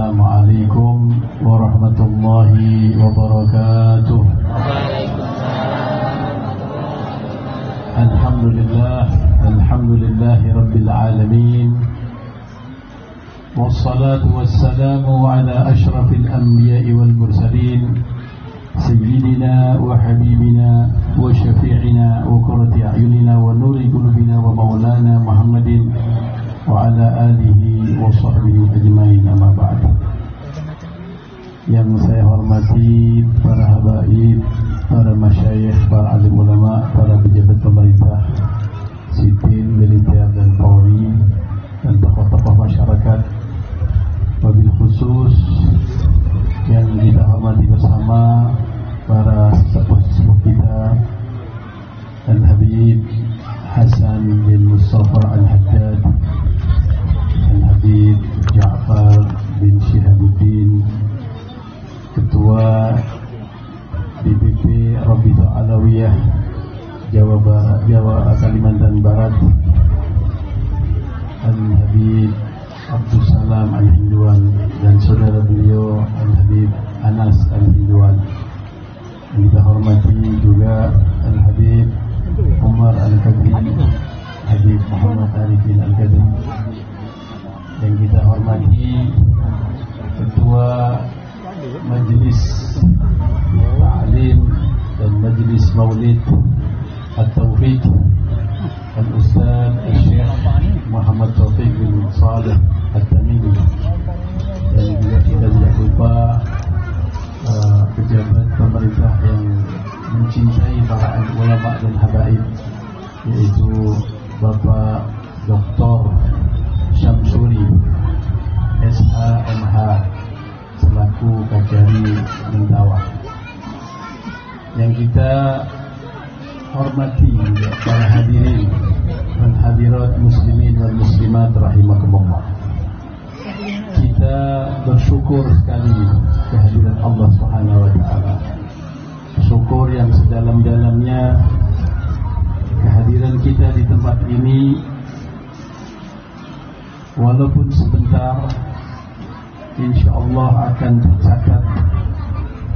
Assalamualaikum warahmatullahi wabarakatuh. Alhamdulillahi rabbil alamin. Wassalatu wassalamu ala ashrafil anbiya'i wal mursalin, sayyidina wa habibina wa syafi'ina wa qurrati a'yunina wa nuri qulubina wa maulana Muhammadin wa ala alihi wa sahbihi ajmain, amma ba'd. Yang saya hormati para habaib, para masyayikh, para alim ulama, para pejabat pemerintah sipil, militer dan polri, dan tokoh-tokoh masyarakat, wabil khusus yang kita hormati bersama para sesepuh kita, Al-Habib Hasan bin Mustafa Al-Haddad, Al-Habib Ja'far bin Syihabuddin, Ketua DPP Rabita Alawiyah Jawa Kalimantan Barat, Al-Habib Abdul Salam Al-Hinduan, dan saudara beliau Al-Habib Anas Al-Hinduan. Yang kita hormati juga Al-Habib Umar Al-Kadri, Habib Muhammad Arifin Al-Kadri. Yang kita hormati Ketua Majelis Ta'lim dan Majelis Maulid At-Taufiq, Al-Ustaz Al-Syekh Muhammad Taufiq bin Saleh At-Tamimi. Dan juga kita tidak lupa pejabat pemerintah yang mencintai para ulama dan habaib, yaitu Bapak Dr. Syamsuri SHMH selaku Kajari Mentawai. Yang kita hormati para hadirin dan hadirat muslimin dan muslimat rahimakumullah. Kita bersyukur sekali kehadiran Allah Subhanahu wa taala. Syukur yang sedalam-dalamnya kehadiran kita di tempat ini, walaupun sebentar, insyaallah akan tercatat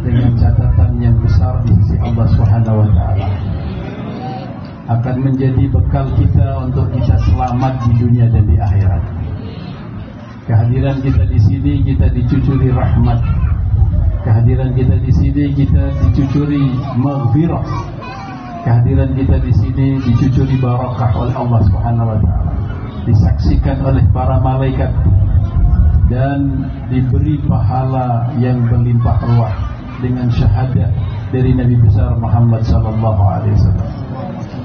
dengan catatan yang besar di sisi Allah Subhanahu wa taala. Akan menjadi bekal kita untuk kita selamat di dunia dan di akhirat. Kehadiran kita di sini, kita dicucuri rahmat. Kehadiran kita di sini, kita dicucuri maghfirah. Kehadiran kita di sini dicucuri barakah oleh Allah Subhanahu wa taala. Disaksikan oleh para malaikat dan diberi pahala yang berlimpah ruah dengan syahadat dari Nabi besar Muhammad sallallahu alaihi wasallam.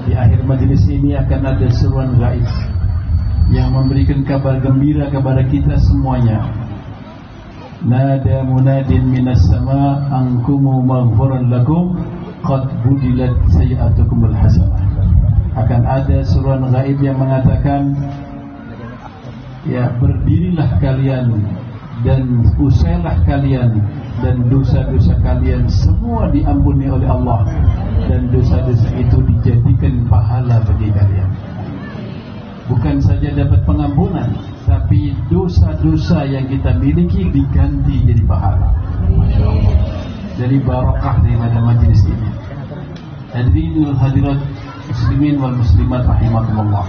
Di akhir majlis ini akan ada seruan gaib yang memberikan kabar gembira kepada kita semuanya. Nada munadin minas sama ankumu maghfuran lakum qad budilat sayi'atukumul hasanah. Akan ada seruan gaib yang mengatakan, ya, berdirilah kalian dan usailah kalian, dan dosa-dosa kalian semua diampuni oleh Allah, dan dosa-dosa itu dijadikan pahala bagi kalian. Bukan saja dapat pengampunan, tapi dosa-dosa yang kita miliki diganti jadi pahala. Masya Allah. Jadi barakah daripada majlis ini. Hadirin hadirat muslimin wal muslimat rahimakumullah.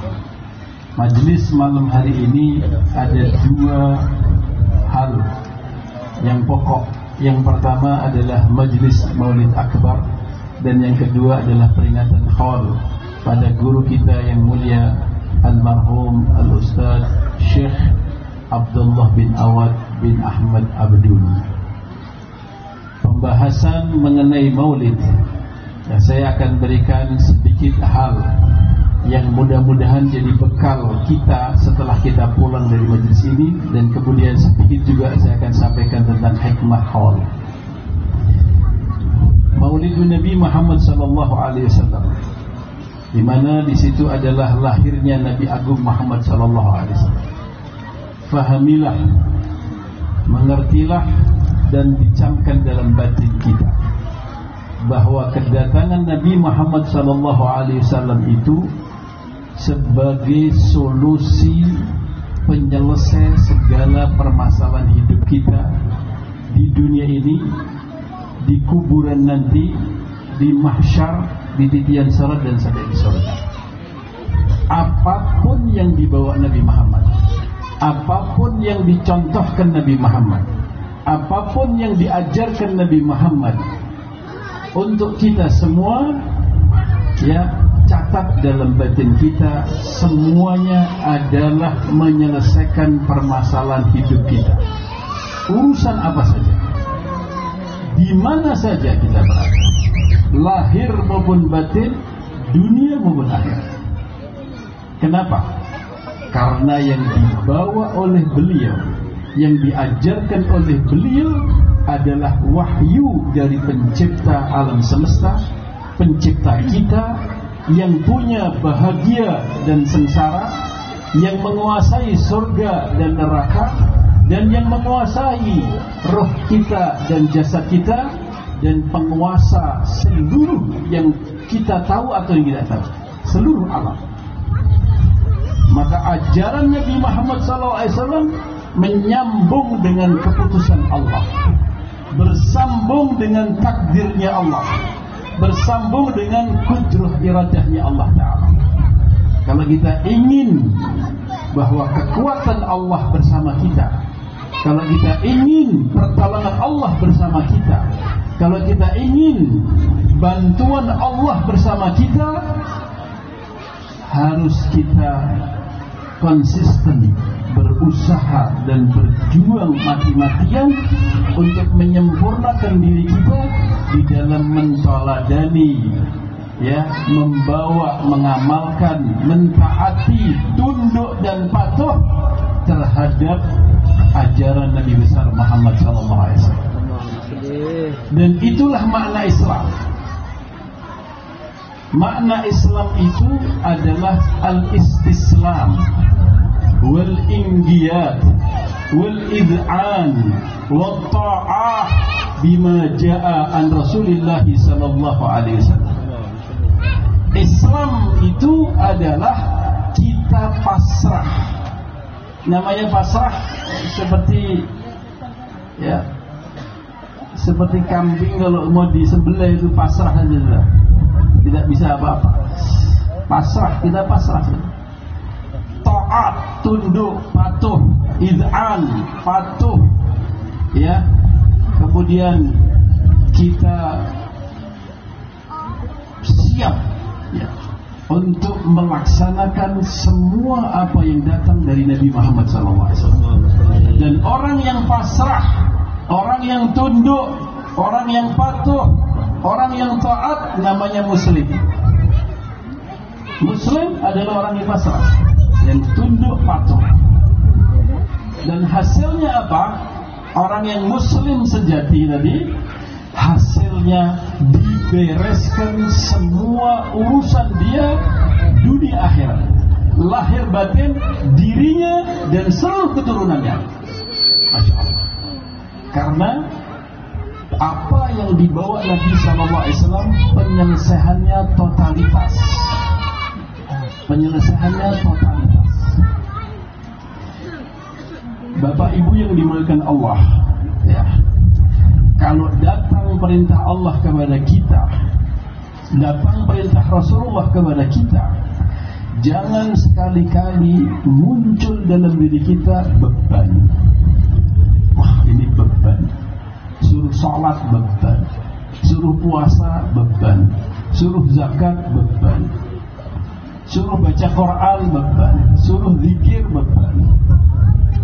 Majlis malam hari ini ada dua hal yang pokok. Yang pertama adalah majlis Maulid Akbar, dan yang kedua adalah peringatan haul pada guru kita yang mulia almarhum Al-Ustaz Syekh Abdullah bin Awad bin Ahmad Abdul. Pembahasan mengenai Maulid, ya, saya akan berikan sedikit hal yang mudah-mudahan jadi bekal kita setelah kita pulang dari majlis ini, dan kemudian sedikit juga saya akan sampaikan tentang hikmah haul. Maulidun Nabi Muhammad sallallahu alaihi wasallam, di mana di situ adalah lahirnya Nabi Agung Muhammad sallallahu alaihi wasallam. Fahamilah, mengertilah dan dicamkan dalam batin kita bahwa kedatangan Nabi Muhammad sallallahu alaihi wasallam itu sebagai solusi penyelesai segala permasalahan hidup kita di dunia ini, di kuburan nanti, di mahsyar, di titian salat dan sampai di surga. Apapun yang dibawa Nabi Muhammad, apapun yang dicontohkan Nabi Muhammad, apapun yang diajarkan Nabi Muhammad, untuk kita semua, ya, catat dalam batin kita, semuanya adalah menyelesaikan permasalahan hidup kita. Urusan apa saja, di mana saja kita berada, lahir maupun batin, dunia maupun akhirat. Kenapa? Karena yang dibawa oleh beliau, yang diajarkan oleh beliau adalah wahyu dari pencipta alam semesta, pencipta kita, yang punya bahagia dan sengsara, yang menguasai surga dan neraka, dan yang menguasai roh kita dan jasad kita, dan penguasa seluruh yang kita tahu atau yang tidak tahu, seluruh alam. Maka ajaran Nabi Muhammad SAW menyambung dengan keputusan Allah, bersambung dengan takdirnya Allah, bersambung dengan kudrah iradahnya Allah Ta'ala. Kalau kita ingin bahwa kekuatan Allah bersama kita, kalau kita ingin pertolongan Allah bersama kita, kalau kita ingin bantuan Allah bersama kita, harus kita konsisten berusaha dan berjuang mati-matian untuk menyempurnakan diri kita di dalam mentoladani, ya, membawa, mengamalkan, mentaati, tunduk dan patuh terhadap ajaran Nabi besar Muhammad SAW. Dan itulah makna Islam. Makna Islam itu adalah al-istislam wal inqiyad wal id'an wat ta'ah bima jaa an Rasulillah sallallahu alaihi wasallam. Islam itu adalah kita pasrah. Namanya pasrah seperti, ya, seperti kambing kalau mau disembelih itu pasrah saja, tidak bisa apa-apa. Pasrah, kita pasrah. Taat, tunduk, patuh, id'an, patuh, ya. Kemudian kita siap, ya, untuk melaksanakan semua apa yang datang dari Nabi Muhammad SAW. Dan orang yang pasrah, orang yang tunduk, orang yang patuh, orang yang taat, namanya muslim. Muslim adalah orang yang pasrah, yang tunduk, patuh. Dan hasilnya apa? Orang yang muslim sejati tadi, hasilnya dibereskan semua urusan dia dunia akhirat, lahir batin, dirinya dan seluruh keturunannya. Masya Allah. Karena apa yang dibawa Nabi SAW, penyelesaiannya totalitas. Penyelesaiannya totalitas. Bapak Ibu yang dimuliakan Allah, ya, kalau datang perintah Allah kepada kita, datang perintah Rasulullah kepada kita, jangan sekali-kali muncul dalam diri kita beban. Wah, ini beban. Suruh sholat beban, suruh puasa beban, suruh zakat beban, suruh baca Quran beban, suruh zikir beban,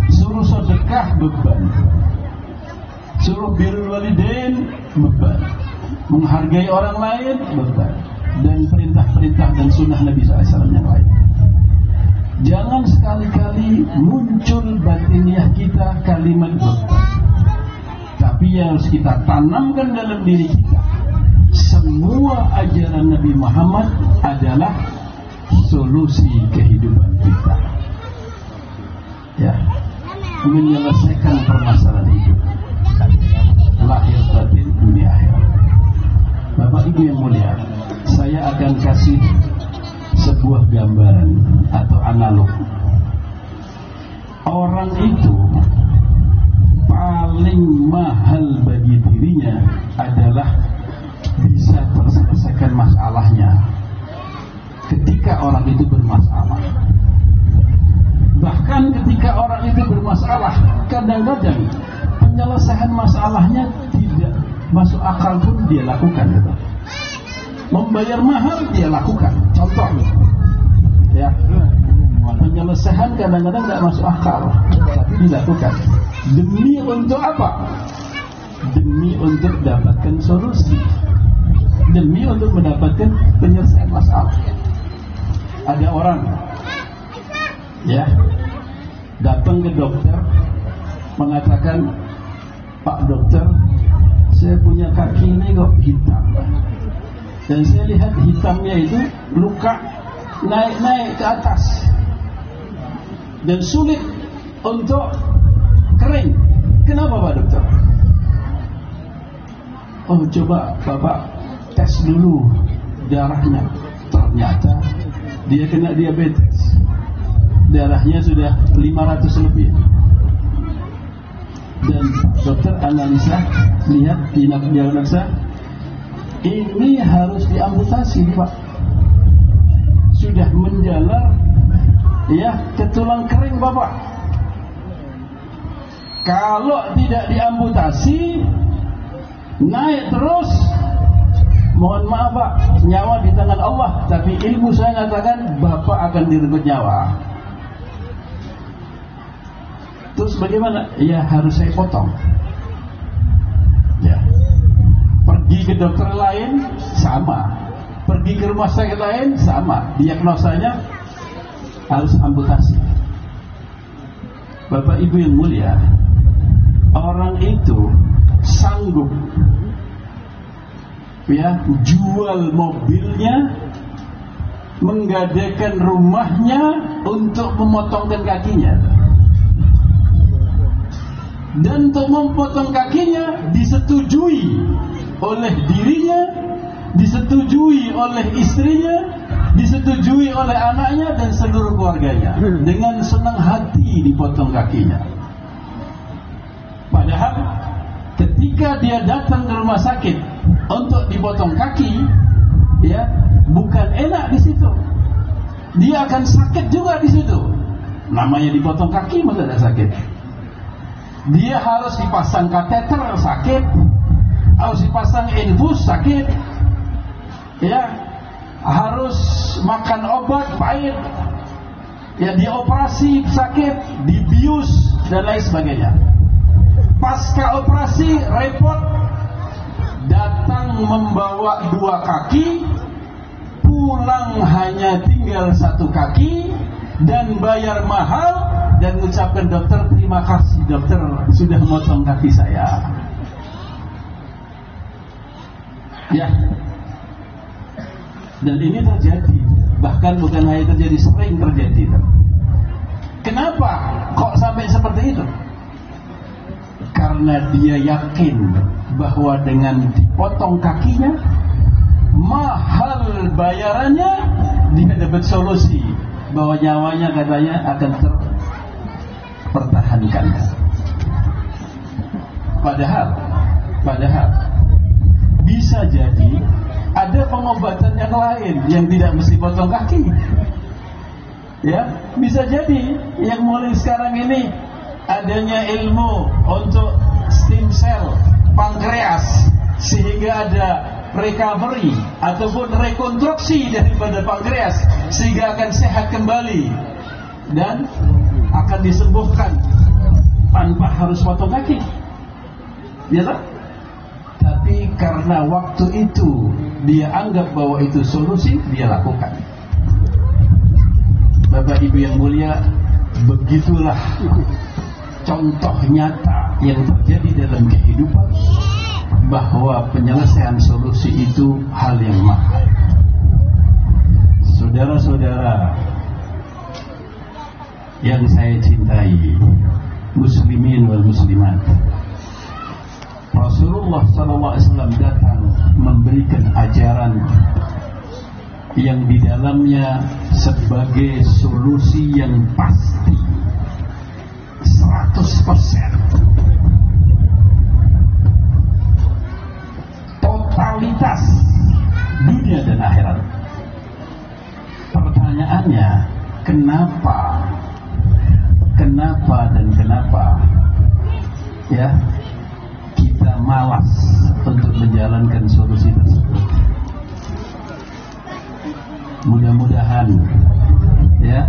suruh sedekah beban, suruh birrul walidain beban, menghargai orang lain beban, dan perintah-perintah dan sunnah Nabi SAW yang lain. Jangan sekali-kali muncul batiniah kita kalimat beban. Tapi yang harus kita tanamkan dalam diri kita, semua ajaran Nabi Muhammad adalah solusi kehidupan kita, ya, menyelesaikan permasalahan hidup, lahir batin, dunia akhirat. Bapak Ibu yang mulia, saya akan kasih sebuah gambaran atau analog. orang itu paling mahal bagi dirinya adalah bisa terselesaikan masalahnya ketika orang itu bermasalah. Bahkan ketika orang itu bermasalah, kadang-kadang penyelesaian masalahnya tidak masuk akal pun dia lakukan, gitu. Membayar mahal dia lakukan. Contoh, ya, penyelesaian kadang-kadang tidak masuk akal, tapi dilakukan. Demi untuk apa? Demi untuk mendapatkan solusi, demi untuk mendapatkan penyelesaian masalah. Ada orang, ya, datang ke dokter mengatakan, Pak dokter, saya punya kaki ini kok hitam, dan saya lihat hitamnya itu luka naik ke atas dan sulit untuk kering. Kenapa Pak dokter? Oh, coba Bapak tes dulu darahnya. Ternyata dia kena diabetes, darahnya sudah 500 lebih. Dan dokter analisa, lihat diagnosa, ini harus diamputasi Pak, sudah menjalar, ya, ke tulang kering Bapak. Kalau tidak diamputasi, naik terus, mohon maaf Pak, nyawa di tangan Allah, tapi ilmu saya mengatakan Bapak akan direnggut nyawa. Terus bagaimana? Ya harus saya potong. Ya. Pergi ke dokter lain sama, pergi ke rumah sakit lain sama, diagnosanya harus amputasi. Bapak Ibu yang mulia, orang itu sanggup, ya, jual mobilnya, menggadaikan rumahnya untuk memotongkan kakinya. Dan untuk memotong kakinya disetujui oleh dirinya, disetujui oleh istrinya, disetujui oleh anaknya dan seluruh keluarganya. Dengan senang hati dipotong kakinya. Padahal ketika dia datang ke rumah sakit untuk dipotong kaki, ya, bukan enak di situ. Dia akan sakit juga di situ. Namanya dipotong kaki, masa ada sakit? Dia harus dipasang kateter, sakit. Harus dipasang infus, sakit. Ya, harus makan obat pahit. Ya, dioperasi, sakit, dibius dan lain sebagainya. Pasca operasi repot, datang membawa 2 kaki, pulang hanya tinggal 1 kaki, dan bayar mahal, dan mengucapkan dokter, terima kasih dokter sudah memotong kaki saya. Ya, dan ini terjadi, bahkan bukan hanya terjadi, sering terjadi. Kenapa kok sampai seperti itu? Karena dia yakin bahwa dengan dipotong kakinya, mahal bayarannya, dia dapat solusi bahwa nyawanya katanya akan terpertahankan. Padahal bisa jadi ada pengobatan yang lain yang tidak mesti potong kaki. Ya, bisa jadi yang mulai sekarang ini adanya ilmu untuk stem cell pankreas, sehingga ada recovery ataupun rekonstruksi daripada pankreas sehingga akan sehat kembali dan akan disembuhkan tanpa harus potong kaki. Ya tak? Tapi karena waktu itu dia anggap bahwa itu solusi, dia lakukan. Bapak Ibu yang mulia, begitulah contoh nyata yang terjadi dalam kehidupan, bahwa penyelesaian solusi itu hal yang mahal. Saudara-saudara yang saya cintai, muslimin wal muslimat, Rasulullah SAW datang memberikan ajaran yang di dalamnya sebagai solusi yang pasti totalitas dunia dan akhirat. Pertanyaannya, kenapa ya kita malas untuk menjalankan solusi tersebut? Mudah-mudahan ya,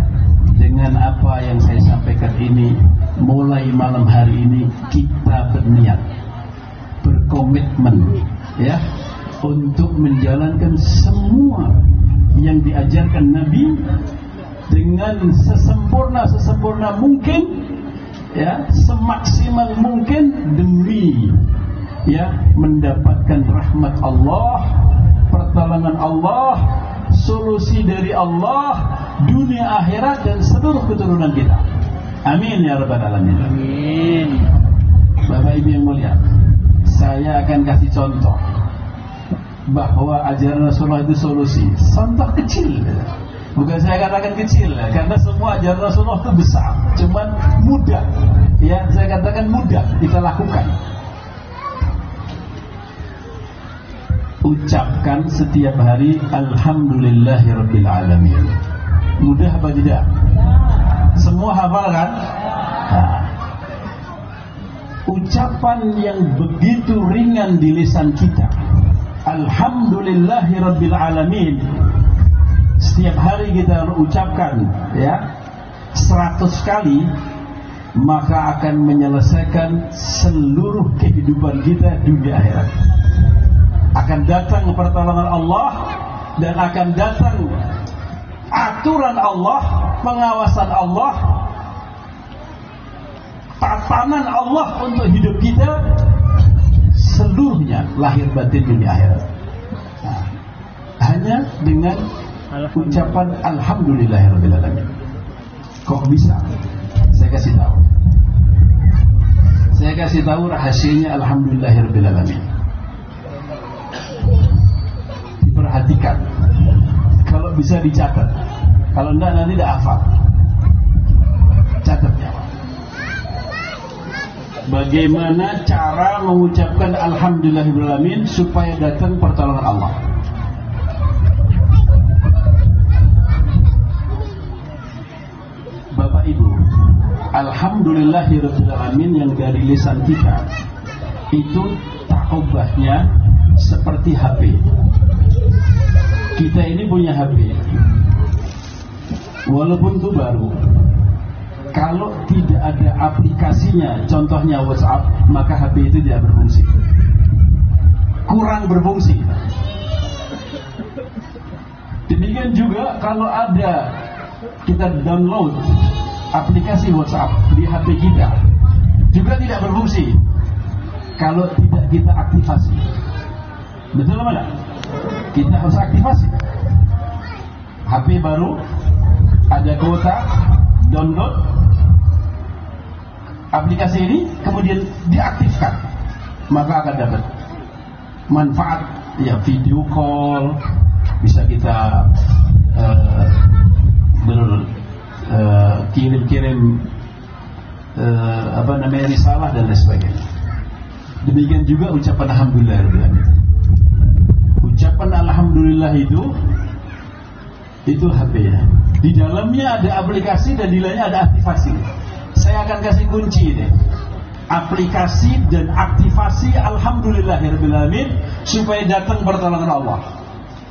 dengan apa yang saya sampaikan ini, mulai malam hari ini kita berniat, berkomitmen ya, untuk menjalankan semua yang diajarkan Nabi dengan sesempurna mungkin ya, semaksimal mungkin, demi ya mendapatkan rahmat Allah, pertolongan Allah, solusi dari Allah dunia akhirat dan seluruh keturunan kita. Amin ya rabbal alamin. Amin. Bapak Ibu yang mulia, saya akan kasih contoh bahwa ajaran Rasulullah itu solusi. Contoh kecil, bukan saya katakan kecil, karena semua ajaran Rasulullah itu besar, cuman mudah ya, saya katakan mudah kita lakukan. Ucapkan setiap hari Alhamdulillahirabbil alamin. Mudah apa tidak? Semua hafal kan? Nah, ucapan yang begitu ringan di lisan kita, Alhamdulillahirabbil alamin, setiap hari kita ucapkan ya 100 kali, maka akan menyelesaikan seluruh kehidupan kita dunia akhirat. Akan datang pertolongan Allah dan akan datang aturan Allah, pengawasan Allah, tatanan Allah untuk hidup kita seluruhnya, lahir batin dunia akhirat. Nah, hanya dengan ucapan Alhamdulillahirabbil alamin. Kok bisa? Saya kasih tahu rahasianya Alhamdulillahirabbil alamin. Diperhatikan. Kalau bisa dicatat. Kalau enggak nanti tidak hafal. Catatnya. Bagaimana cara mengucapkan Alhamdulillahirabbil alamin supaya datang pertolongan Allah? Bapak Ibu, Alhamdulillahirabbil alamin yang dari lisan kita itu takobahnya seperti HP. Kita ini punya HP, walaupun itu baru, kalau tidak ada aplikasinya, contohnya WhatsApp, maka HP itu tidak berfungsi, kurang berfungsi. Demikian juga kalau ada kita download aplikasi WhatsApp di HP kita, juga tidak berfungsi kalau tidak kita aktifasi. Betul mana? Kita harus aktifasi. HP baru, ada kuota, download aplikasi ini, kemudian diaktifkan, maka akan dapat manfaat ya, video call, bisa kita kirim-kirim risalah dan lain sebagainya. Demikian juga ucapan Alhamdulillah. Ucapan Alhamdulillah itu HP-nya. Di dalamnya ada aplikasi dan di dalamnya ada aktivasi. Saya akan kasih kunci ini. Aplikasi dan aktivasi Alhamdulillahirabbil alamin supaya datang pertolongan Allah.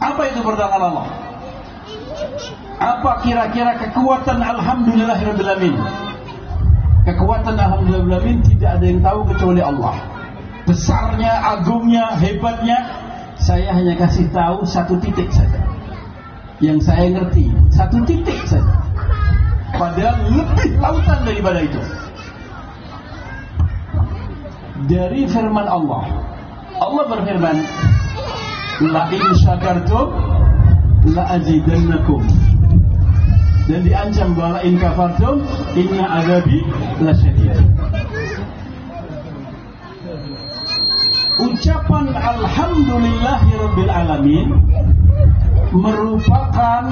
Apa itu pertolongan Allah? Apa kira-kira kekuatan Alhamdulillahirabbil alamin? Kekuatan Alhamdulillahirabbil alamin tidak ada yang tahu kecuali Allah. Besarnya, agungnya, hebatnya, saya hanya kasih tahu satu titik saja. Yang saya ngerti, satu titik saja. Padahal lebih lautan daripada itu. Dari firman Allah. Allah berfirman, la in syakartum la azidannakum. Dan diancam bahwa in kafartum inna azabi lasyadid. Ucapan Alhamdulillahirabbil alamin merupakan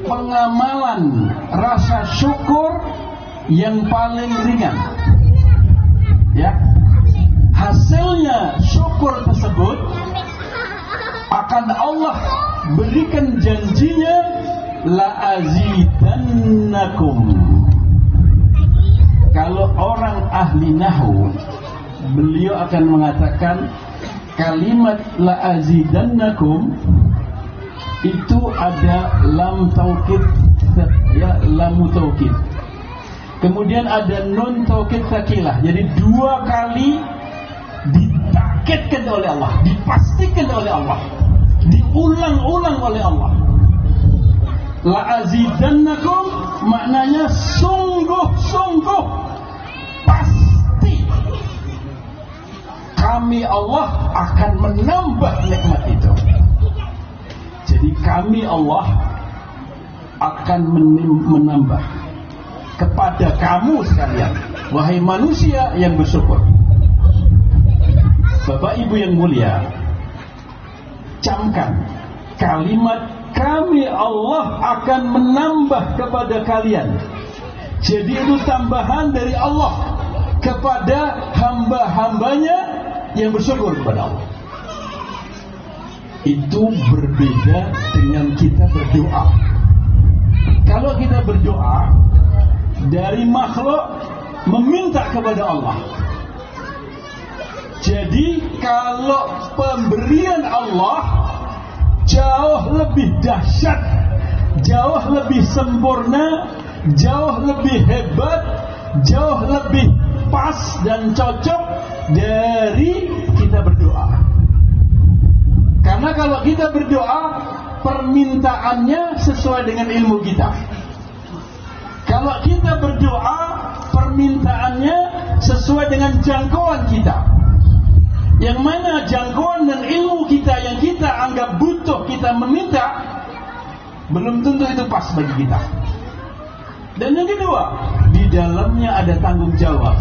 pengamalan rasa syukur yang paling ringan. Ya, hasilnya syukur tersebut akan Allah berikan janjinya, la azidannakum. Kalau orang ahli nahwu, beliau akan mengatakan kalimat la azidannakum itu ada lam taukid, ya, lam taukid. Kemudian ada nun taukid tsakilah. Jadi dua kali ditakidkan oleh Allah, dipastikan oleh Allah, diulang-ulang oleh Allah. La azidannakum maknanya sungguh-sungguh pasti kami Allah akan menambah nikmat itu. Jadi kami Allah akan menambah kepada kamu sekalian, wahai manusia yang bersyukur. Bapak Ibu yang mulia, camkan kalimat kami Allah akan menambah kepada kalian. Jadi itu tambahan dari Allah kepada hamba-hambanya yang bersyukur kepada Allah. Itu berbeda dengan kita berdoa. Kalau kita berdoa dari makhluk meminta kepada Allah. Jadi kalau pemberian Allah jauh lebih dahsyat, jauh lebih sempurna, jauh lebih hebat, jauh lebih pas dan cocok dari kita berdoa. Karena kalau kita berdoa, permintaannya sesuai dengan ilmu kita. Kalau kita berdoa, permintaannya sesuai dengan jangkauan kita. Yang mana jangkauan dan ilmu kita yang kita anggap butuh kita meminta, belum tentu itu pas bagi kita. Dan yang kedua, di dalamnya ada tanggung jawab.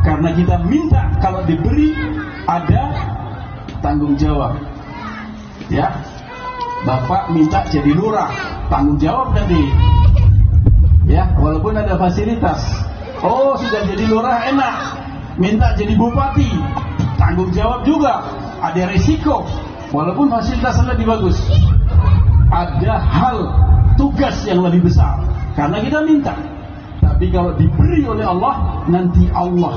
Karena kita minta, kalau diberi ada tanggung jawab. Ya, Bapak minta jadi lurah, tanggung jawab tadi. Ya, walaupun ada fasilitas. Oh, sudah jadi lurah enak. Minta jadi bupati, tanggung jawab juga. Ada risiko, walaupun fasilitas lebih bagus. Ada hal tugas yang lebih besar karena kita minta. Tapi kalau diberi oleh Allah, nanti Allah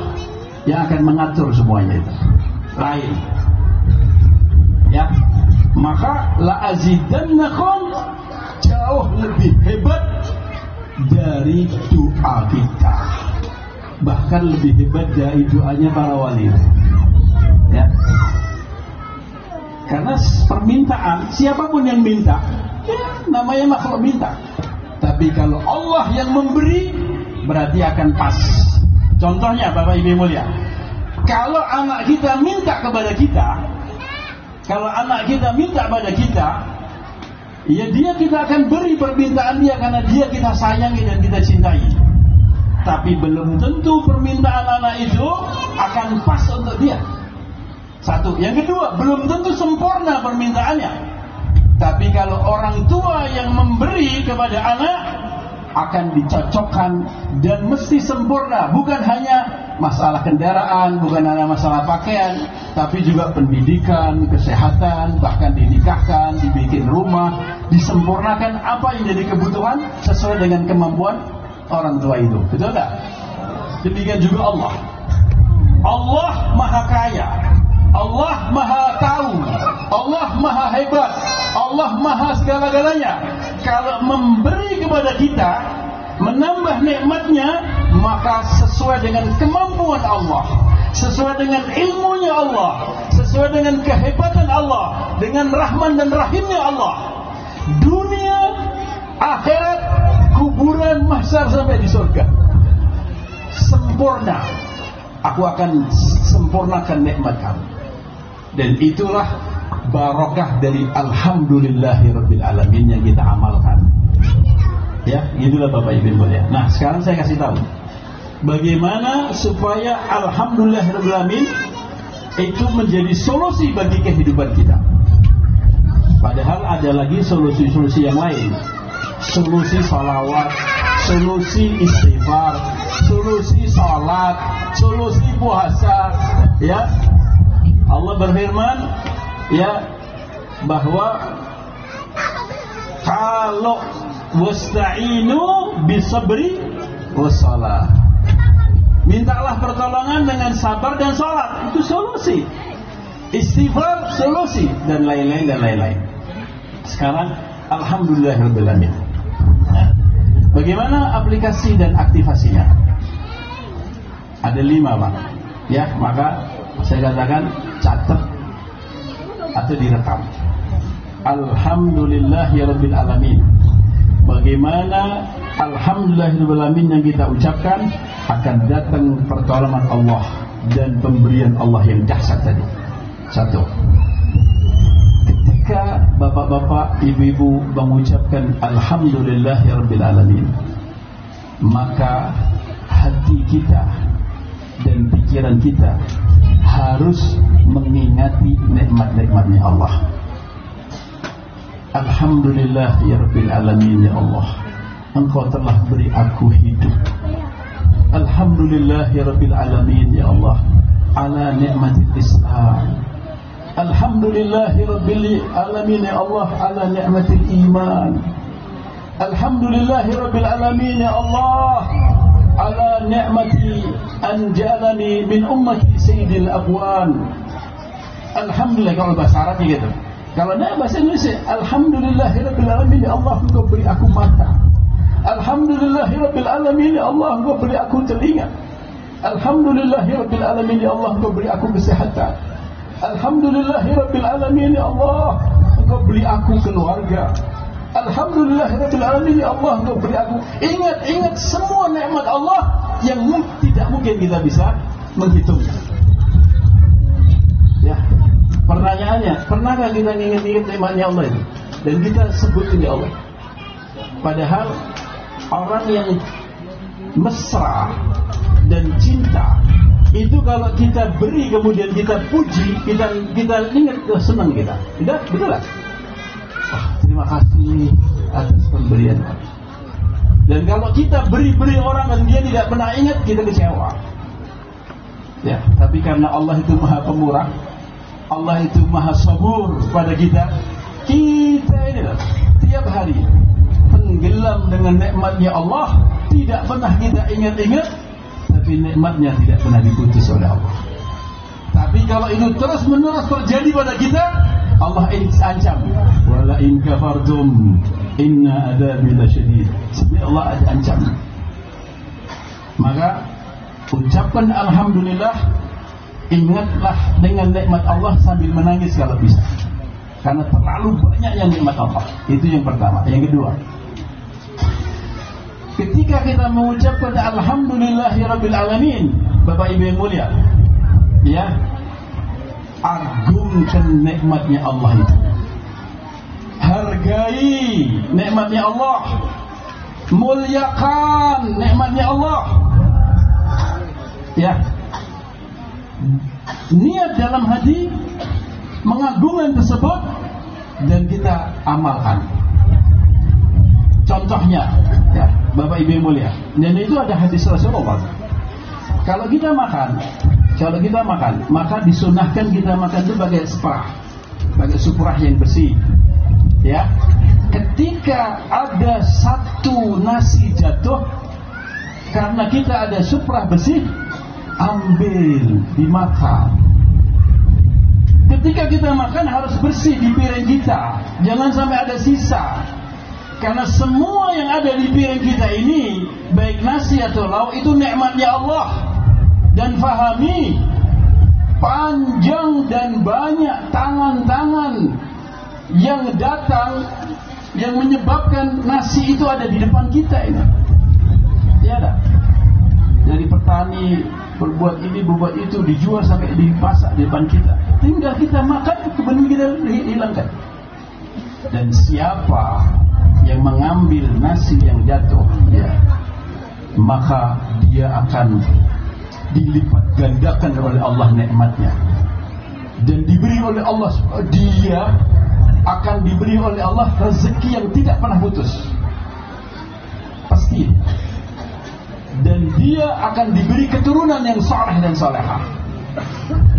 yang akan mengatur semuanya itu. Lain. Ya, maka la azidannakum jauh lebih hebat dari doa kita, bahkan lebih hebat dari doanya para wali. Ya, karena permintaan siapapun yang minta, ya, namanya makhluk minta. Tapi kalau Allah yang memberi, berarti akan pas. Contohnya Bapak Ibu mulia, kalau anak kita minta kepada kita, kalau anak kita minta pada kita, ya dia kita akan beri permintaan dia karena dia kita sayangi dan kita cintai. Tapi belum tentu permintaan anak itu akan pas untuk dia. Satu. Yang kedua, belum tentu sempurna permintaannya. Tapi kalau orang tua yang memberi kepada anak, akan dicocokkan dan mesti sempurna. Bukan hanya masalah kendaraan, bukan hanya masalah pakaian, tapi juga pendidikan, kesehatan, bahkan dinikahkan, dibikin rumah, disempurnakan apa yang jadi kebutuhan sesuai dengan kemampuan orang tua itu. Betul tak? Demikian juga Allah. Allah maha kaya, Allah maha tahu, Allah maha hebat, Allah maha segala-galanya. Kalau memberi kepada kita, menambah nikmatnya, maka sesuai dengan kemampuan Allah, sesuai dengan ilmunya Allah, sesuai dengan kehebatan Allah, dengan rahman dan rahimnya Allah. Dunia, akhirat, kuburan, mahsyar sampai di surga, sempurna. Aku akan sempurnakan nikmat kamu. Dan itulah barokah dari alhamdulillahirabbil alamin yang kita amalkan. Ya, itulah Bapak Ibu mulia. Nah, sekarang saya kasih tahu bagaimana supaya alhamdulillahirabbil alamin itu menjadi solusi bagi kehidupan kita. Padahal ada lagi solusi-solusi yang lain. Solusi salawat, solusi istighfar, solusi salat, solusi puasa. Ya, Allah berfirman ya bahwa kalau wasta'inu bisabri wassalah, mintalah pertolongan dengan sabar dan salat, itu solusi. Istighfar solusi, dan lain-lain dan lain-lain. Sekarang alhamdulillahirabbil alamin. Bagaimana aplikasi dan aktivasinya? Ada 5, Pak. Ya, maka saya katakan catat atau direkam. Alhamdulillahirabbil alamin. Bagaimana alhamdulillahirabbil alamin yang kita ucapkan akan datang pertolongan Allah dan pemberian Allah yang dahsyat tadi. 1. Ketika bapak-bapak, ibu-ibu mengucapkan alhamdulillahirabbil alamin, maka hati kita dan pikiran kita harus mengingati nikmat-nikmatnya Allah. Alhamdulillah ya Rabbil alamin, ya Allah, Engkau telah beri aku hidup. Alhamdulillah ya Rabbil alamin, ya Allah, ala nikmatil Islam. Alhamdulillah ya Rabbil alamin, ya Allah, ala nikmatil iman. Alhamdulillah ya Rabbil alamin, ya Allah, ala ni'mati an jalani min ummati sayyidil abwan. Alhamdulillah kalau bahasa Arabnya gitu. Kalau bahasa Indonesia, alhamdulillahirabbil alamin, ya Allah, Engkau beri aku mata. Alhamdulillahirabbil alamin, ya Allah, Engkau beri aku telinga. Alhamdulillahirabbil alamin, ya Allah, Engkau beri aku kesehatan. Alhamdulillahirabbil alamin, ya Allah, Engkau beri aku keluarga. Alhamdulillahirabbil alamin, ya Allah, Engkau beri aku. Ingat semua nikmat Allah yang tidak mungkin kita bisa menghitungnya. Ya. Pertanyaannya, pernahkah kita ingat nikmatnya Allah itu? Dan kita sebutin ya Allah. Padahal orang yang mesra dan cinta itu kalau kita beri kemudian kita puji, kita ingat, senang kita. Tidak, betul lah. Terima kasih atas pemberian. Dan kalau kita beri orang dan dia tidak pernah ingat, kita kecewa. Ya, tapi karena Allah itu Maha Pemurah, Allah itu Maha Sabur pada kita ini lah, tiap hari tenggelam dengan nikmatnya Allah, tidak pernah kita ingat-ingat, tapi nikmatnya tidak pernah diputus oleh Allah. Tapi kalau itu terus-menerus terjadi pada kita, Allah ancam, wala in kafartum inna adzabi lasyadid. Sebenarnya Allah ada ancaman. Maka ucapkan alhamdulillah, ingatlah dengan nikmat Allah sambil menangis kalau bisa. Karena terlalu banyak yang nikmat Allah. Itu yang pertama. Yang kedua, ketika kita mengucapkan alhamdulillahirabbil alamin, Bapak Ibu yang mulia, ya, agungkan nikmatnya Allah itu. Hargai nikmatnya Allah. Muliakan nikmatnya Allah. Ya. Niat dalam hati mengagungkan tersebut dan kita amalkan. Contohnya, ya, Bapak Ibu yang mulia, dan itu ada hadis Rasulullah. Kalau kita makan, maka disunahkan kita makan itu pakai seprah yang bersih. Ya, ketika ada satu nasi jatuh karena kita ada seprah bersih, ambil, dimakan. Ketika kita makan harus bersih di piring kita, jangan sampai ada sisa. Karena semua yang ada di piring kita ini, baik nasi atau lauk, itu nikmatnya Allah. Dan fahami, panjang dan banyak tangan-tangan yang datang yang menyebabkan nasi itu ada di depan kita ini. Tiada. Dari petani berbuat ini, berbuat itu, dijual sampai di pasar di depan kita. Tinggal kita makan, kemudian kita hilangkan. Dan siapa yang mengambil nasi yang jatuh, ya, maka dia akan dilipat gandakan oleh Allah nikmatnya. Dan diberi oleh Allah, dia akan diberi oleh Allah rezeki yang tidak pernah putus. Pasti pasti, dan dia akan diberi keturunan yang saleh dan salehah.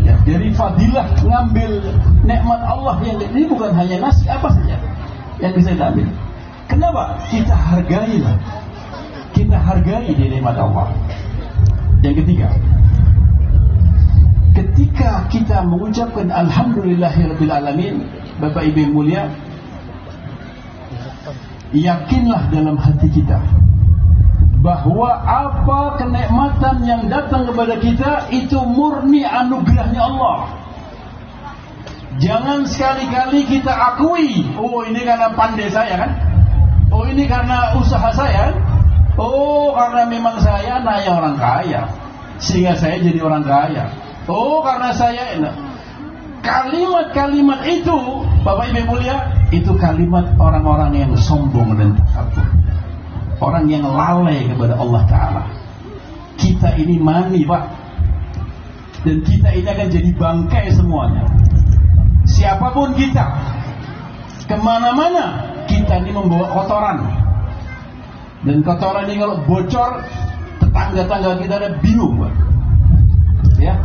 Ya, dari fadilah ngambil nikmat Allah yang ini bukan hanya nasi, apa saja yang bisa kita ambil. Kenapa? Kita hargailah, kita hargai di nikmat Allah. Yang ketiga, ketika kita mengucapkan alhamdulillahirabbil alamin, Bapak Ibu yang mulia, yakinlah dalam hati kita bahwa apa kenikmatan yang datang kepada kita itu murni anugerahnya Allah. Jangan sekali-kali kita akui, oh ini karena pandai saya kan, oh ini karena usaha saya, oh karena memang saya anaknya orang kaya sehingga saya jadi orang kaya, oh karena saya enak. Kalimat-kalimat itu, Bapak Ibu mulia, itu kalimat orang-orang yang sombong dan takabur, orang yang lalai kepada Allah Ta'ala. Kita ini mani Pak, dan kita ini akan jadi bangkai semuanya. Siapapun kita, kemana-mana, kita ini membawa kotoran, dan kotoran ini kalau bocor, tetangga-tetangga kita ada bingung Pak. Ya,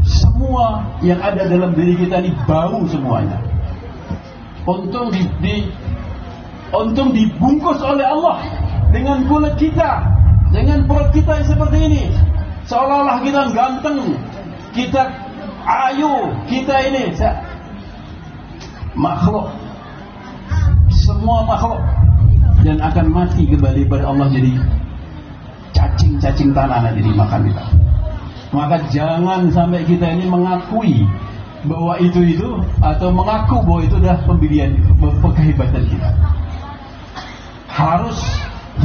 semua yang ada dalam diri kita ini bau semuanya. Untung dibungkus oleh Allah dengan kulit kita, dengan perut kita yang seperti ini, seolah-olah kita ganteng, kita ayu, kita ini makhluk, semua makhluk, dan akan mati kembali pada Allah jadi cacing-cacing tanah jadi makan kita. Maka jangan sampai kita ini mengakui bahwa itu atau mengaku bahwa itu adalah pemberian, kehebatan kita. Harus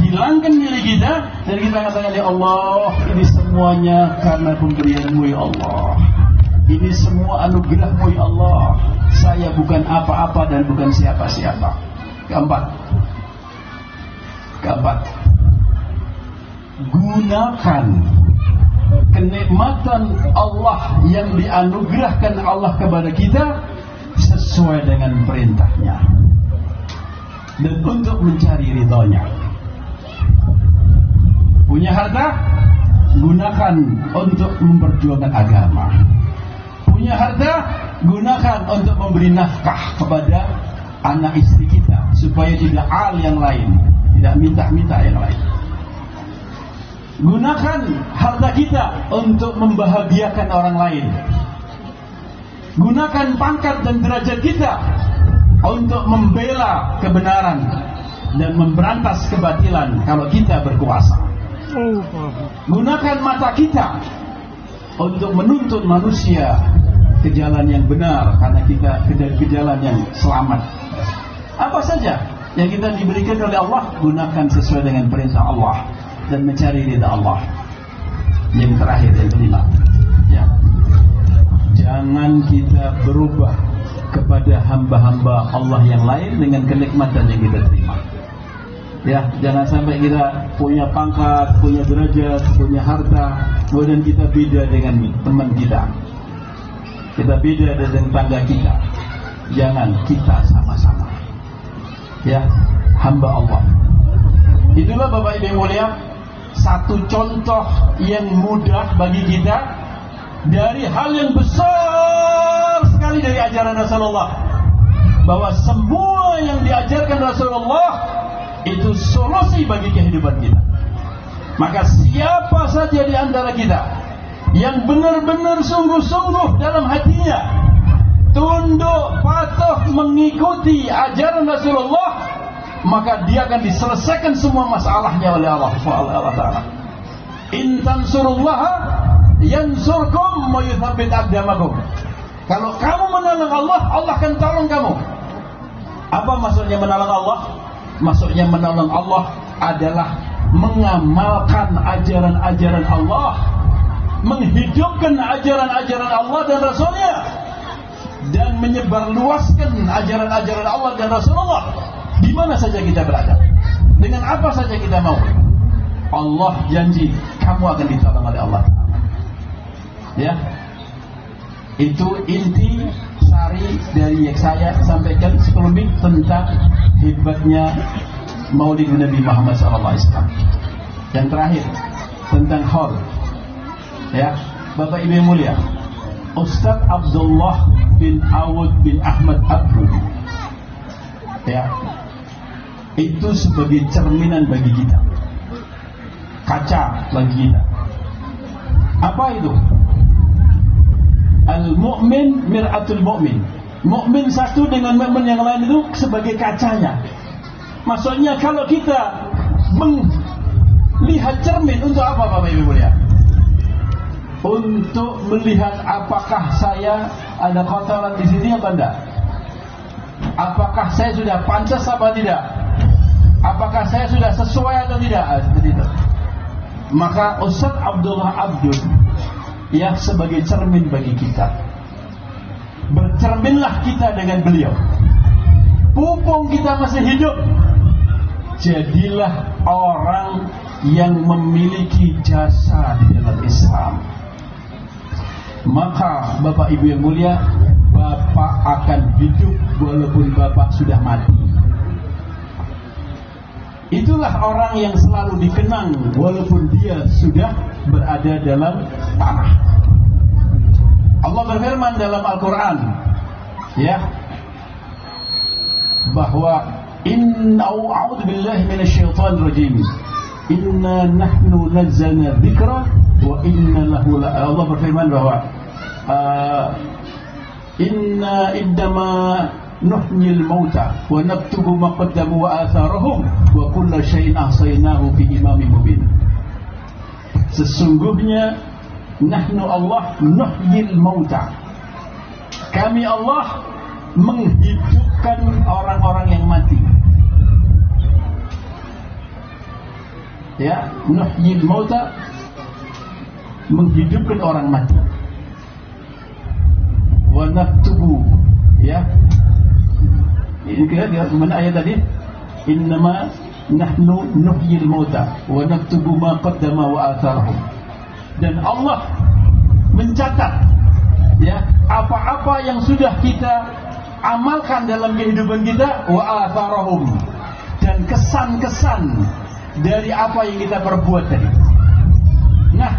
hilangkan diri kita dan kita katakan, ya Allah, ini semuanya karena pemberian-Mu ya Allah. Ini semua anugerah-Mu ya Allah. Saya bukan apa-apa dan bukan siapa-siapa. Keempat, gunakan kenikmatan Allah yang dianugerahkan Allah kepada kita sesuai dengan perintahnya dan untuk mencari ridhonya. Punya harta, gunakan untuk memperjuangkan agama. Punya harta, gunakan untuk memberi nafkah kepada anak istri kita supaya tidak al yang lain, tidak minta-minta yang lain. Gunakan harta kita untuk membahagiakan orang lain. Gunakan pangkat dan derajat kita untuk membela kebenaran dan memberantas kebatilan kalau kita berkuasa. Gunakan mata kita untuk menuntun manusia ke jalan yang benar karena kita ke jalan yang selamat. Apa saja yang kita diberikan oleh Allah, gunakan sesuai dengan perintah Allah dan mencari ridha Allah. Yang terakhir, yang kelima, ya, jangan kita berubah kepada hamba-hamba Allah yang lain dengan kenikmatan yang kita terima. Ya, jangan sampai kita punya pangkat, punya derajat, punya harta, kemudian kita beda dengan teman kita, kita beda dengan tetangga kita. Jangan, kita sama-sama, ya, hamba Allah. Itulah Bapak Ibu yang mulia, satu contoh yang mudah bagi kita dari hal yang besar sekali dari ajaran Rasulullah, bahwa semua yang diajarkan Rasulullah itu solusi bagi kehidupan kita. Maka siapa saja di antara kita yang benar-benar sungguh-sungguh dalam hatinya tunduk patuh mengikuti ajaran Rasulullah, maka dia akan diselesaikan semua masalahnya oleh Allah Ta'ala. In tansurullaha yansurkum wa yuthabbit aqdamakum. Kalau kamu menolong Allah, Allah akan tolong kamu. Apa maksudnya menolong Allah? Maksudnya menolong Allah adalah mengamalkan ajaran-ajaran Allah, menghidupkan ajaran-ajaran Allah dan Rasulnya, dan menyebarluaskan ajaran-ajaran Allah dan Rasulullah di mana saja kita berada, dengan apa saja kita mau. Allah janji kamu akan ditolong oleh Allah. Ya, itu inti sari dari yang saya sampaikan sebelumnya tentang hebatnya Maulid Nabi Muhammad SAW. Yang terakhir tentang haul. Ya, Bapak Ibu yang mulia, Ustaz Abdullah bin Awud bin Ahmad Abdul, ya, itu sebagai cerminan bagi kita, kaca bagi kita. Apa itu? Al-mu'min mir'atul mu'min. Mukmin satu dengan mukmin yang lain itu sebagai kacanya. Maksudnya kalau kita melihat cermin untuk apa, Bapak Ibu mulia? Untuk melihat apakah saya ada kotoran di sini atau tidak? Apakah saya sudah pantas apa tidak? Apakah saya sudah sesuai atau tidak? Seperti itu. Maka Ustaz Abdullah Abdul, ya, sebagai cermin bagi kita. Bercerminlah kita dengan beliau. Mumpung kita masih hidup, jadilah orang yang memiliki jasa di dalam Islam. Maka Bapak Ibu yang mulia, Bapak akan hidup walaupun Bapak sudah mati. Itulah orang yang selalu dikenang walaupun dia sudah berada dalam tanah. Allah berfirman dalam Al-Quran, ya, bahwa a'udzu billahi minasyaitonir rajim. Inna nahnu nazzalna dzikra wa inna lahu Allah berfirman bahwa inna iddama nuhyil mauta wa naktubu ma qaddamu wa atharahum wa kulla syai'in ahsaynahu fi imamin mubin. Sesungguhnya nahnu Allah nuhyil mauta, kami Allah menghidupkan orang-orang yang mati. Ya, nuhyil mauta, menghidupkan orang mati. Wa naktubu, ya, ini kira mana ayat tadi? Innama nahnu nuhyil mauta wa naktubu ma qaddama wa atharahum. Dan Allah mencatat, ya, apa-apa yang sudah kita amalkan dalam kehidupan kita, wa atharahum, dan kesan-kesan dari apa yang kita perbuat tadi. Nah,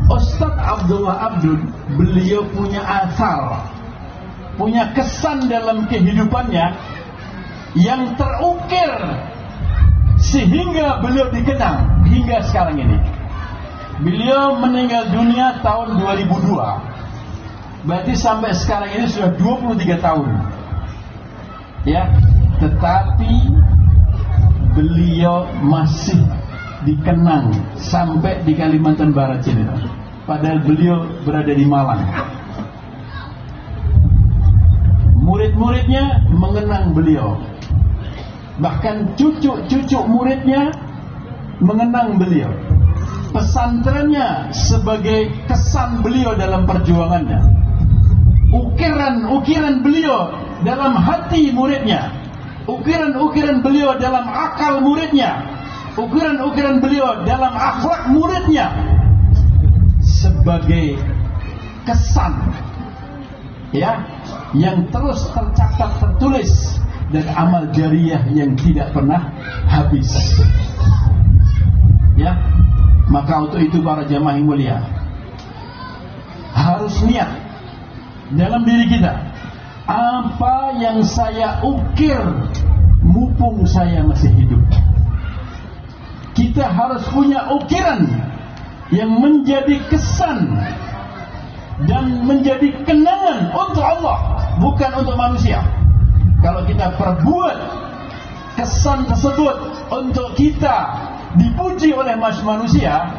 Ustaz Abdullah Abdul, beliau punya athar, punya kesan dalam kehidupannya yang terukir sehingga beliau dikenang hingga sekarang ini. Beliau meninggal dunia tahun 2002. Berarti sampai sekarang ini sudah 23 tahun. Ya, tetapi beliau masih dikenang sampai di Kalimantan Barat sini. Padahal beliau berada di Malang. Murid-muridnya mengenang beliau. Bahkan cucu-cucu muridnya mengenang beliau. Pesantrennya sebagai kesan beliau dalam perjuangannya. Ukiran-ukiran beliau dalam hati muridnya. Ukiran-ukiran beliau dalam akal muridnya. Ukiran-ukiran beliau dalam akhlak muridnya. Sebagai kesan, ya, yang terus tercatat, tertulis, dan amal jariyah yang tidak pernah habis. Ya, maka untuk itu para jamaah yang mulia, harus niat dalam diri kita, apa yang saya ukir mumpung saya masih hidup. Kita harus punya ukiran yang menjadi kesan dan menjadi kenangan untuk Allah, bukan untuk manusia. Kalau kita perbuat kesan tersebut untuk kita dipuji oleh manusia,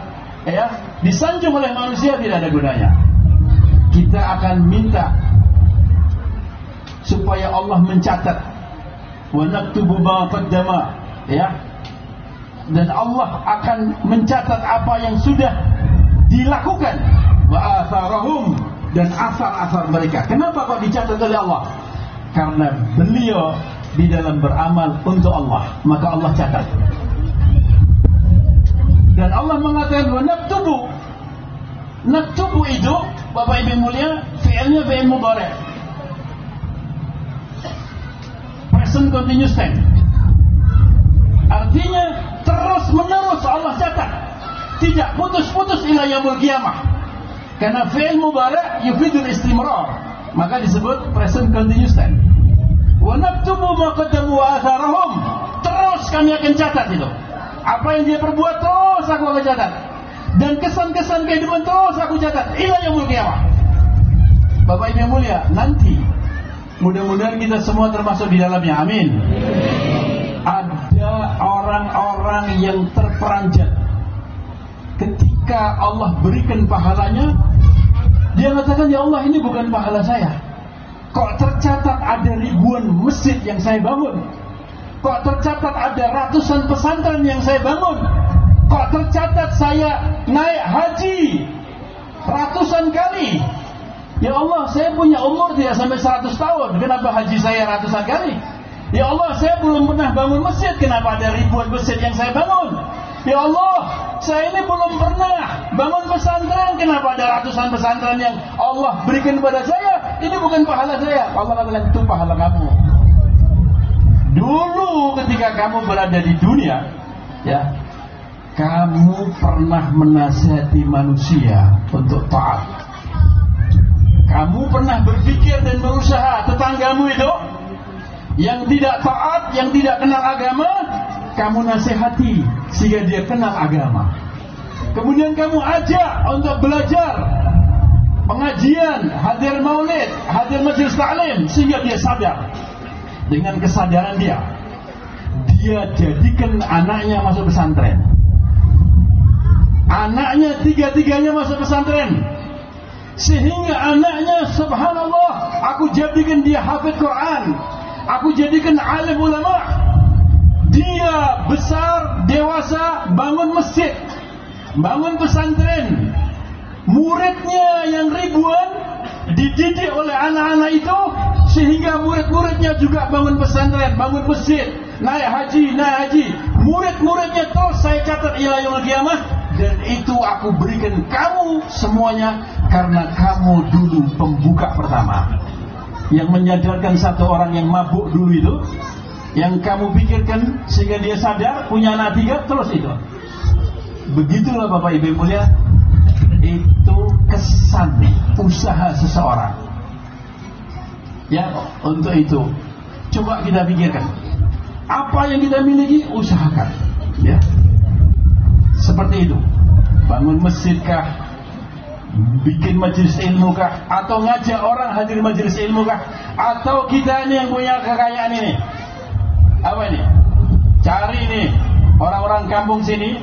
ya, disanjung oleh manusia, tidak ada gunanya. Kita akan minta supaya Allah mencatat, wa naktubu ma qaddama, ya, dan Allah akan mencatat apa yang sudah dilakukan, wa atharahum, dan asar-asar mereka. Kenapa kok dicatat oleh Allah? Karena beliau di dalam beramal untuk Allah, maka Allah catat. Dan Allah mengatakan wa naktubu. Naktubu itu, Bapak Ibu mulia, fi'ilnya fi'il mudhari', present continuous tense. Artinya terus menerus Allah catat, tidak putus-putus ila yaumil qiyamah. Karena fi'il mudhari' yufidul istimrar, maka disebut present continuous tense. Wa naktubu ma qaddamu wa atharahum, terus kami akan catat itu. Apa yang dia perbuat terus aku akan catat, dan kesan-kesan kehidupan terus aku catat ila yaumil qiyamah. Bapak Ibu yang mulia, nanti mudah-mudahan kita semua termasuk di dalamnya, amin. Ada orang-orang yang terperanjat ketika Allah berikan pahalanya, dia katakan, ya Allah, ini bukan pahala saya. Kok tercatat ada ribuan masjid yang saya bangun? Kok tercatat ada ratusan pesantren yang saya bangun? Kok tercatat saya naik haji ratusan kali? Ya Allah, saya punya umur tidak sampai 100 tahun, kenapa haji saya ratusan kali? Ya Allah, saya belum pernah bangun masjid, kenapa ada ribuan masjid yang saya bangun? Ya Allah, saya ini belum pernah bangun pesantren, kenapa ada ratusan pesantren yang Allah berikan kepada saya? Ini bukan pahala saya. Allah katakan, itu pahala kamu. Dulu ketika kamu berada di dunia, ya, kamu pernah menasihati manusia untuk taat. Kamu pernah berpikir dan berusaha tetanggamu itu yang tidak taat, yang tidak kenal agama, kamu nasihati sehingga dia kenal agama. Kemudian kamu ajak untuk belajar pengajian, hadir maulid, hadir majelis taklim, sehingga dia sadar. Dengan kesadaran dia jadikan anaknya masuk pesantren. Anaknya tiga-tiganya masuk pesantren, sehingga anaknya, subhanallah, aku jadikan dia hafid Quran, aku jadikan alim ulama. Dia besar, dewasa, bangun masjid, bangun pesantren. Muridnya yang ribuan dididik oleh anak-anak itu, sehingga murid-muridnya juga bangun pesantren, bangun masjid, naik haji. Murid-muridnya terus saya catat ila yaumil qiyamah, dan itu aku berikan kamu semuanya karena kamu dulu pembuka pertama yang menyadarkan satu orang yang mabuk dulu itu, yang kamu pikirkan sehingga dia sadar, punya anak 3, terus itu. Begitulah Bapak Ibu mulia, itu kesan usaha seseorang. Ya, untuk itu coba kita pikirkan, apa yang kita miliki, usahakan. Ya, seperti itu. Bangun masjid kah, bikin majelis ilmu kah, atau ngajak orang hadir majelis ilmu kah, atau kita ini yang punya kekayaan ini, apa ini, cari ini orang-orang kampung sini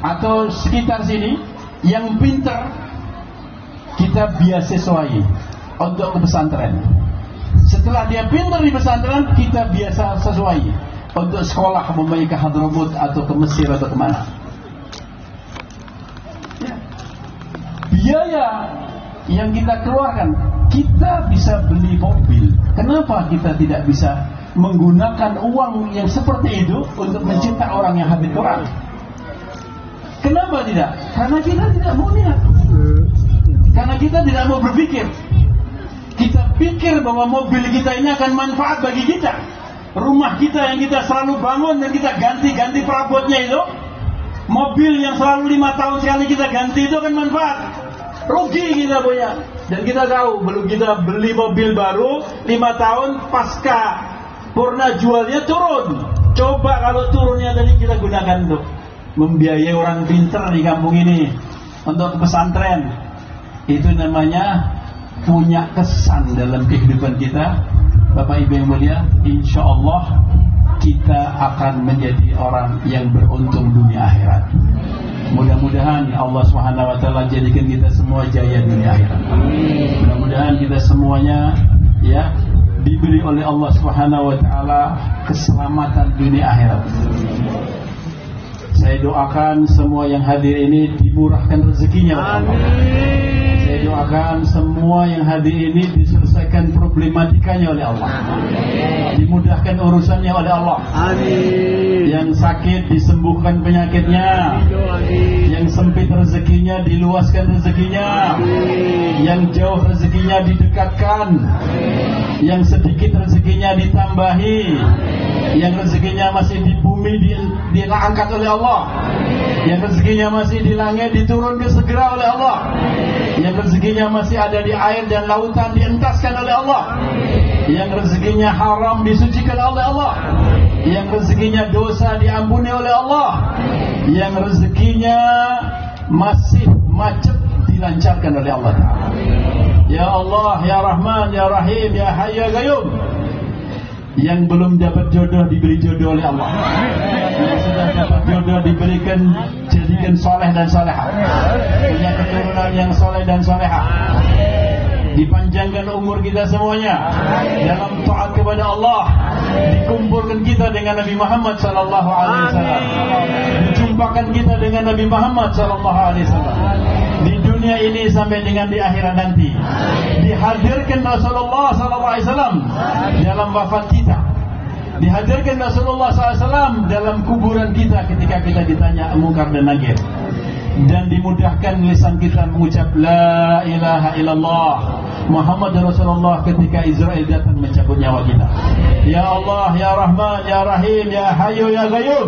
atau sekitar sini yang pintar, kita beasiswai untuk ke pesantren. Setelah dia pintar di pesantren, kita biasa sesuai untuk sekolah, membaik ke Hadramut atau ke Mesir atau kemana. Ya. Biaya yang kita keluarkan, kita bisa beli mobil. Kenapa kita tidak bisa menggunakan uang yang seperti itu untuk mencetak orang yang hafid Quran? Kenapa tidak? Karena kita tidak mau lihat. Karena kita tidak mau berpikir. Kita pikir bahwa mobil kita ini akan manfaat bagi kita. Rumah kita yang kita selalu bangun dan kita ganti-ganti perabotnya itu, mobil yang selalu 5 tahun sekali kita ganti itu akan manfaat. Rugi kita punya. Dan kita tahu, belum kita beli mobil baru 5 tahun pasca purna jualnya turun. Coba kalau turunnya tadi kita gunakan untuk membiayai orang pintar di kampung ini, untuk pesantren. Itu namanya punya kesan dalam kehidupan kita. Bapak Ibu yang mulia, insya Allah kita akan menjadi orang yang beruntung dunia akhirat. Mudah-mudahan Allah SWT jadikan kita semua jaya dunia akhirat. Mudah-mudahan kita semuanya, ya, diberi oleh Allah SWT keselamatan dunia akhirat. Saya doakan semua yang hadir ini dimurahkan rezekinya oleh Allah. Saya doakan semua yang hadir ini diselesaikan problematikanya oleh Allah. Dimudahkan urusannya oleh Allah. Yang sakit disembuhkan penyakitnya. Yang sempit rezekinya rezekinya diluaskan rezekinya, yang jauh rezekinya didekatkan, yang sedikit rezekinya ditambahi, yang rezekinya masih di bumi diangkat oleh Allah, yang rezekinya masih di langit diturunkan segera oleh Allah, yang rezekinya masih ada di air dan lautan dientaskan oleh Allah, yang rezekinya haram disucikan oleh Allah, yang rezekinya dosa diampuni oleh Allah, yang rezekinya masih macet dilancarkan oleh Allah Ta'ala. Ya Allah, Ya Rahman, Ya Rahim, Ya Hayy, Ya Qayyum. Yang belum dapat jodoh diberi jodoh oleh Allah, yang sudah dapat jodoh diberikan jadikan soleh dan solehah, punya keturunan yang soleh dan solehah. Dipanjangkan umur kita semuanya dalam taat kepada Allah, dikumpulkan kita dengan Nabi Muhammad sallallahu alaihi wasallam, dijumpakan kita dengan Nabi Muhammad sallallahu alaihi wasallam di dunia ini sampai dengan di akhirat nanti. Dihadirkan Rasulullah sallallahu alaihi wasallam dalam wafat kita, dihadirkan Rasulullah sallallahu alaihi wasallam dalam kuburan kita ketika kita ditanya mungkar dan nakir, dan dimudahkan lisan kita mengucap la ilaha illallah Muhammad Rasulullah ketika Israel datang mencabut nyawa kita. Ya Allah, Ya Rahman, Ya Rahim, Ya Hayy, Ya Qayyum,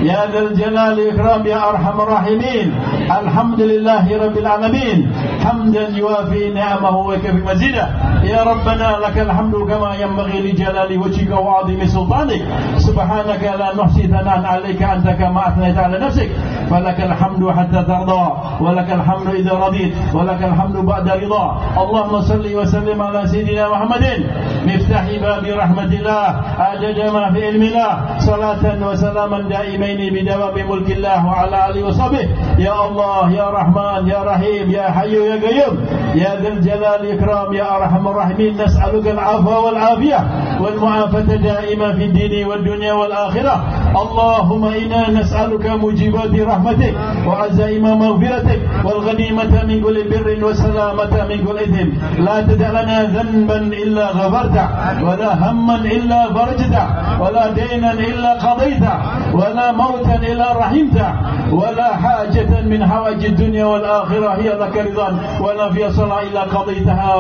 Ya Dzal Jalali Ikram, Ya Arhamar Rahimin. Alhamdulillahi Rabbil Alamin, hamdan yuafi ni'amahu wa kafi mazidah. Ya Rabbana lakal hamdu kama yanbaghi li jalali wajhika wa 'azimi sultanik. Subhanaka la nuhsi thanan 'alaika anta kama athnayta 'ala nafsik. Falakal hamdu hatta tarda, wa lakal hamdu idza radit, wa lakal hamdu ba'da ridha. Allahumma salli wa sallim ala sayyidina Muhammadin miftahi babi rahmatillah adada ma fi ilmillah, salatan wa salaman daimaini bidawami mulkillah wa ala alihi wa sahbihi. Ya Allah, Ya Rahman, Ya Rahim, Ya Hayy, Ya Qayyum, Ya Dzal Jalali Ikram, Ya Arhamar Rahimin. Nas'aluka al-'afwa wal 'afiyah wal mu'afata da'ima fid dini wad dunya wal akhirah. Allahumma inna nas'aluka mujibati rahmatik wa azaima maghfiratik wal ghanimata min kulli birrin wa salamata min kulli ithm. La tada' lana dhanban illa ghafarta, wa la hamman illa farajta, wa la daynan illa qadayta, wa la mautan illa rahimta, wa la hajatan min hawajid dunya wal akhirah hiya laka ridwan wa la fiha salah illa qadaytaha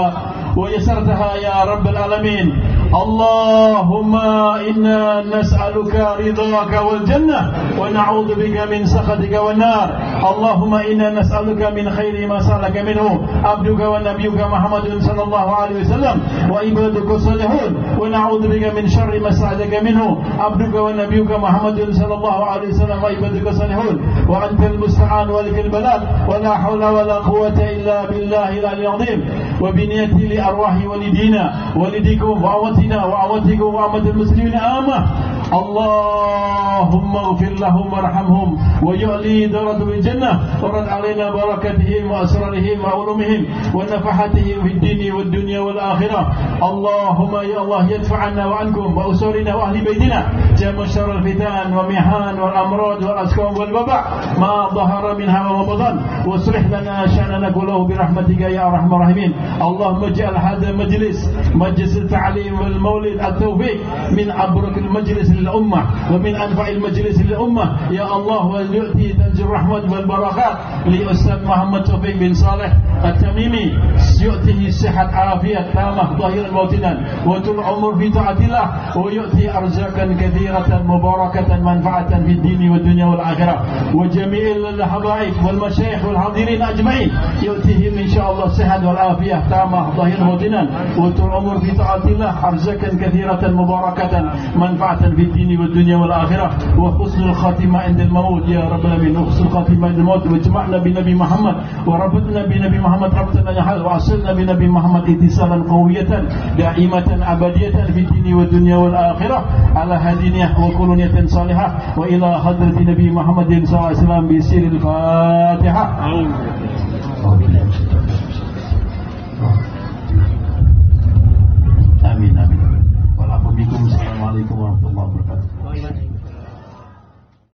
wa yasartaha ya rabbal alamin. Allahumma inna nas'aluka ridhaka wal jannah wa na'udzu bika min sakhatika wan nar. Allahumma inna nas'aluka min khairi ma salaka minhu abduka wa nabiyyuka Muhammadun sallallahu alaihi wasallam wa ibaduka salihun, wa na'udzu bika min syarri ma sa'alaka minhu abduka wa nabiyyuka Muhammadun sallallahu alaihi wasallam wa ibaduka salihun, wa antal musta'an wa lakal balagh wa la hawla wa la quwwata illa billahil aliyyil azim. Wa bi niyyati li arwahi walidina walidikum wa وعواتكم وعمة المسلمين آمة. اللهم اغفر لهم وارحمهم ويعلي درجتهم في الجنة ورد علينا بركاتهم وأسرارهم وعلومهم ونفحاتهم في الدين والدنيا والآخرة. اللهم يا الله يدفع عنا وعنكم وأسرنا وأهل بيتنا جميع شر الفتن والمحن والأمراض والأسقام والوباء ما ظهر منها وما بطن، واصلح لنا شأننا كله برحمتك يا أرحم الراحمين. اللهم اجعل هذا مجلس التعليم والمولد التوفيق من أبرك المجلس للأمة ومن أنفع المجلس للأمة يا الله. ويؤتي تنزل الرحمة والبركات لأستاذ محمد توفيق بن صالح التميمي، يؤتيه صحة عافية تامة ظاهرا وباطنا وطول عمر في طاعة الله، ويؤتي أرزاقا كثيرة مباركة منفعة في الدين والدنيا والآخرة. وجميع الحبائب والمشايخ والحاضرين أجمعين يؤتيهم إن شاء الله صحة والعافية تامة ظاهرا وباطنا وطول عمر في طاعة الله، أرزاقا كثيرة مباركة منفعة في الدين والدنيا والآخرة. وحسن الخاتمة عند الموت يا رب العالمين. وحسن الخاتمة عند الموت، واجمعنا بنبي محمد وربطنا بنبي محمد ربطنا يحل، وعصلنا بنبي محمد اتصالا قوية دائمة أبدية في الدين والدنيا والآخرة على هدينية وكلونية صالحة. وإلى حضرة نبي محمد صلى الله عليه وسلم بسير الفاتحة.